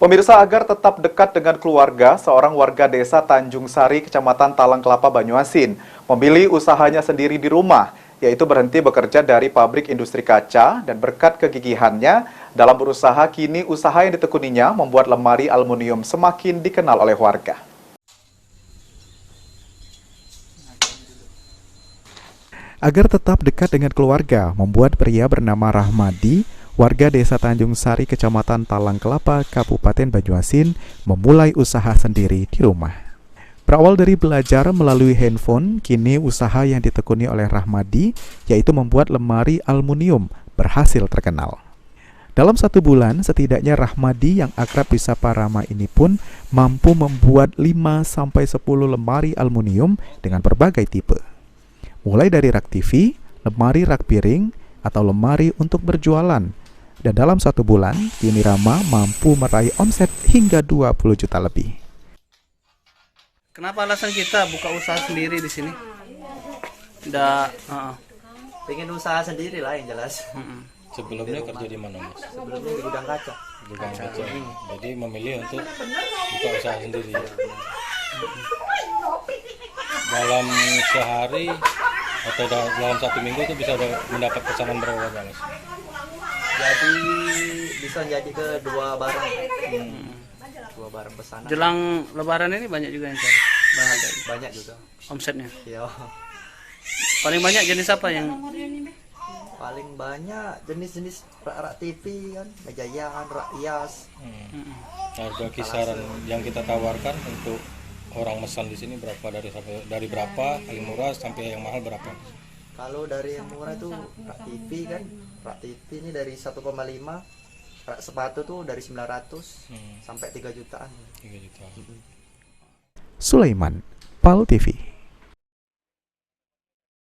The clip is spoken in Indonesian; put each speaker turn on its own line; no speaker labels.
Pemirsa, agar tetap dekat dengan keluarga, seorang warga desa Tanjung Sari, Kecamatan Talang Kelapa, Banyuasin, memilih usahanya sendiri di rumah, yaitu berhenti bekerja dari pabrik industri kaca, dan berkat kegigihannya dalam berusaha, kini usaha yang ditekuninya membuat lemari aluminium semakin dikenal oleh warga. Agar tetap dekat dengan keluarga, membuat pria bernama Rahmadi, warga desa Tanjung Sari, Kecamatan Talang Kelapa, Kabupaten Banyuasin, memulai usaha sendiri di rumah. Berawal dari belajar melalui handphone, kini usaha yang ditekuni oleh Rahmadi, yaitu membuat lemari aluminium, berhasil terkenal. Dalam 1 bulan, setidaknya Rahmadi yang akrab disapa Rama ini pun mampu membuat 5-10 lemari aluminium dengan berbagai tipe. Mulai dari rak TV, lemari rak piring, atau lemari untuk berjualan. Dan dalam 1 bulan, kini Rama mampu meraih omset hingga 20 juta lebih.
Kenapa alasan kita buka usaha sendiri di sini?
Pengen usaha sendiri lah yang jelas.
Sebelumnya kerja di mana, Mas?
Sebelumnya di gudang kaca.
Gudang kaca. Jadi memilih untuk buka usaha sendiri. Dalam sehari atau dalam 1 minggu itu bisa mendapat pesanan berapa, Mas?
Jadi bisa jadi ke 2 barang. 2 barang pesanan.
Jelang Lebaran ini banyak juga yang cari.
Banyak juga.
Omsetnya.
Iya.
Paling banyak jenis apa yang?
Paling banyak jenis-jenis rak TV kan, mejayan, rak hias.
Harga kisaran yang kita tawarkan untuk orang mesan di sini berapa, dari berapa paling murah sampai yang mahal berapa?
Kalau dari yang murah itu rak TV kan, rak TV ini dari 1,5, rak sepatu tuh dari 900 sampai 3 jutaan.
3 juta.
Sulaiman, PAL TV.